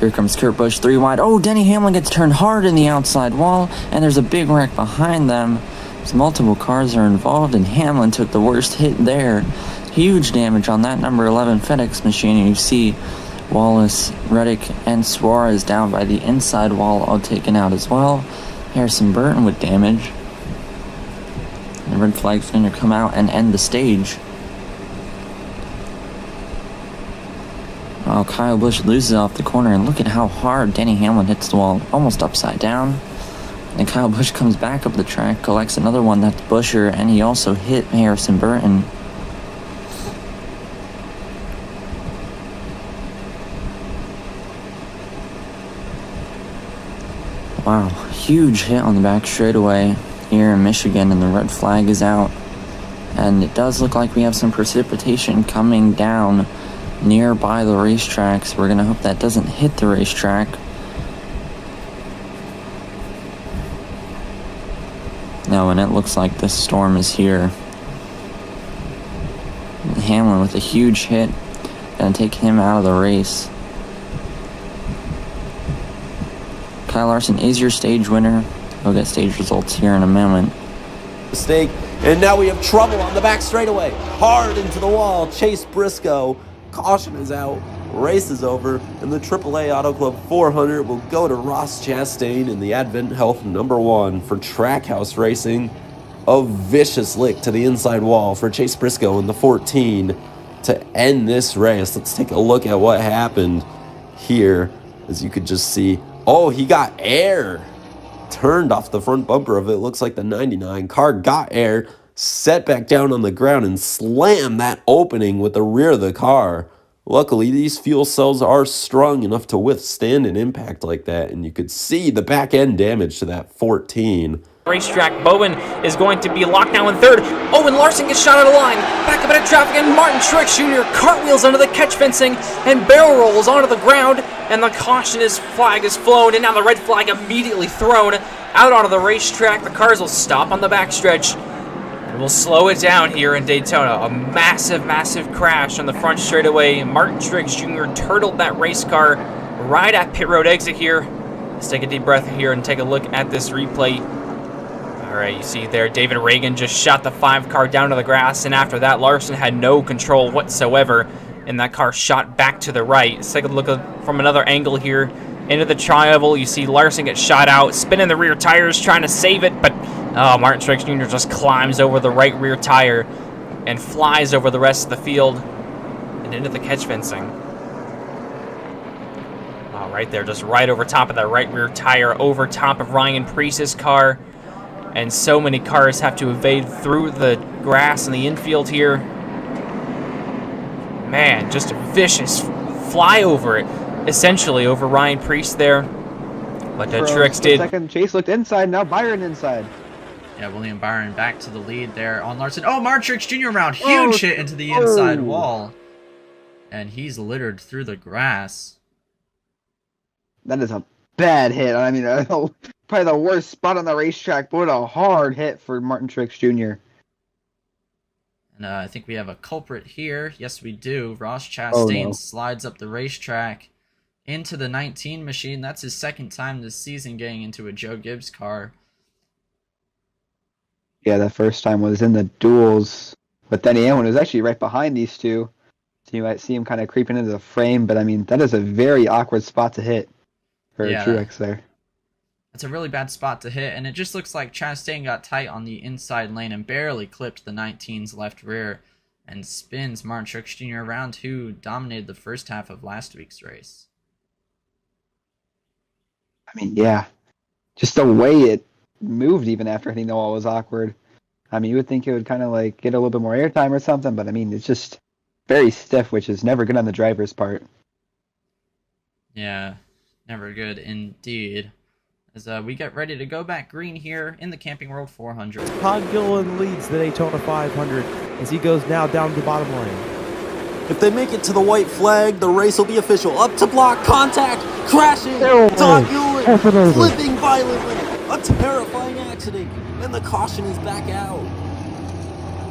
Here comes Kurt Busch, 3 wide. Oh, Denny Hamlin gets turned hard in the outside wall, and there's a big wreck behind them. There's multiple cars are involved, and Hamlin took the worst hit there. Huge damage on that number 11 FedEx machine, and you see Wallace, Reddick, and Suarez down by the inside wall, all taken out as well. Harrison Burton with damage. The red flag's going to come out and end the stage. Oh, Kyle Busch loses off the corner, and look at how hard Denny Hamlin hits the wall, almost upside down. And Kyle Busch comes back up the track, collects another one, that's Buescher, and he also hit Harrison Burton. Wow, huge hit on the back straightaway here in Michigan, and the red flag is out. And it does look like we have some precipitation coming down nearby the racetrack, so we're going to hope that doesn't hit the racetrack. No, and it looks like this storm is here. Hamlin with a huge hit, going to take him out of the race. Kyle Larson is your stage winner. We'll get stage results here in a moment. Mistake, and now we have trouble on the back straightaway. Hard into the wall. Chase Briscoe. Caution is out. Race is over, and the AAA Auto Club 400 will go to Ross Chastain in the Advent Health #1 for Trackhouse Racing. A vicious lick to the inside wall for Chase Briscoe in the 14 to end this race. Let's take a look at what happened here. As you could just see, oh, he got air. Turned off the front bumper of it. Looks like the 99 car got air, set back down on the ground, and slammed that opening with the rear of the car. Luckily, these fuel cells are strong enough to withstand an impact like that, and you could see the back end damage to that 14. Racetrack, Bowen is going to be locked now in third. Owen Larson gets shot out of line. Back up into traffic, and Martin Truex Jr. cartwheels under the catch fencing and barrel rolls onto the ground, and the caution flag is flown, and now the red flag immediately thrown out onto the racetrack. The cars will stop on the backstretch, and we'll slow it down here in Daytona. A massive, massive crash on the front straightaway. Martin Truex Jr. turtled that race car right at pit road exit here. Let's take a deep breath here and take a look at this replay. All right, you see there, David Reagan just shot the 5 car down to the grass, and after that, Larson had no control whatsoever, and that car shot back to the right. Let's take a look from another angle here into the tri-oval. You see Larson get shot out, spinning the rear tires, trying to save it, but Martin Truex Jr. just climbs over the right rear tire and flies over the rest of the field and into the catch fencing. Right there, just right over top of that right rear tire, over top of Ryan Preece's car. And so many cars have to evade through the grass in the infield here. Man, just a vicious flyover, essentially, over Ryan Preece there. But Truex did. Second, Chase looked inside, now Byron inside. Yeah, William Byron back to the lead there on Larson. Oh, Martin Truex Jr. around. Huge hit into the inside wall. And he's littered through the grass. That is a bad hit. I mean, probably the worst spot on the racetrack, but what a hard hit for Martin Truex Jr. And I think we have a culprit here. Yes, we do. Ross Chastain slides up the racetrack into the 19 machine. That's his second time this season getting into a Joe Gibbs car. Yeah, the first time was in the duels, but then Hamlin was actually right behind these two. So you might see him kind of creeping into the frame, but I mean, that is a very awkward spot to hit for Truex there. That's a really bad spot to hit, and it just looks like Chastain got tight on the inside lane and barely clipped the 19's left rear and spins Martin Truex Jr. around, who dominated the first half of last week's race. I mean, yeah, just the way it moved even after hitting the wall was awkward. I mean, you would think it would kind of like get a little bit more airtime or something, but I mean, it's just very stiff, which is never good on the driver's part. Yeah, never good indeed. As we get ready to go back green here in the Camping World 400. Todd Gilliland leads the Daytona 500 as he goes now down the bottom lane. If they make it to the white flag, the race will be official. Up to block, contact, crashing. Todd Gilliland flipping violently. A terrifying accident, and the caution is back out.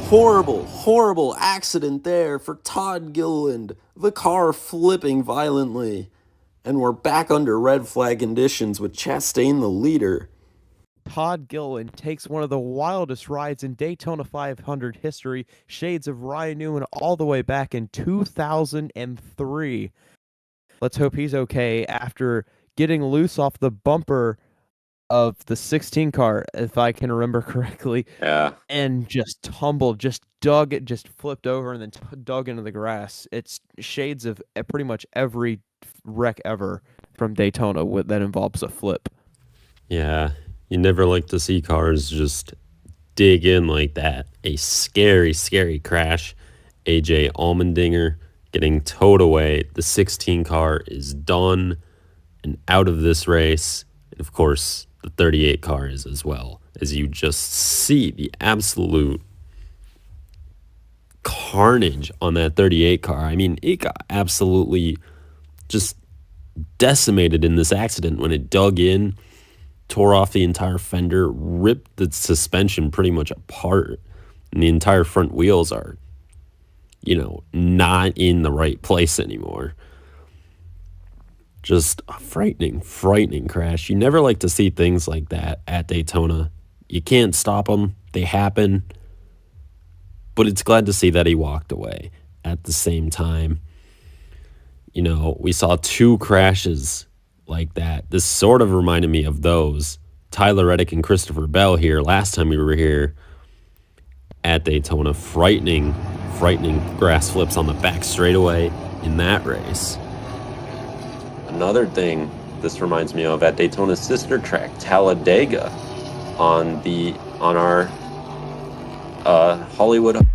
Horrible, horrible accident there for Todd Gilliland. The car flipping violently. And we're back under red flag conditions with Chastain the leader. Todd Gilliland takes one of the wildest rides in Daytona 500 history, shades of Ryan Newman all the way back in 2003. Let's hope he's okay after getting loose off the bumper of the 16 car, if I can remember correctly. Yeah. And just tumbled, just dug it, just flipped over and then dug into the grass. It's shades of pretty much every wreck ever from Daytona that involves a flip. Yeah, you never like to see cars just dig in like that. A scary, scary crash. AJ Allmendinger getting towed away. The 16 car is done and out of this race. And of course, the 38 car is as well. As you just see the absolute carnage on that 38 car. I mean, it got absolutely just decimated in this accident when it dug in, tore off the entire fender, ripped the suspension pretty much apart, and the entire front wheels are, not in the right place anymore. Just a frightening, frightening crash. You never like to see things like that at Daytona. You can't stop them. They happen. But it's glad to see that he walked away. At the same time, we saw 2 crashes like that. This sort of reminded me of those. Tyler Reddick and Christopher Bell here last time we were here at Daytona. Frightening grass flips on the back straightaway in that race. Another thing this reminds me of at Daytona's sister track, Talladega, on our Hollywood.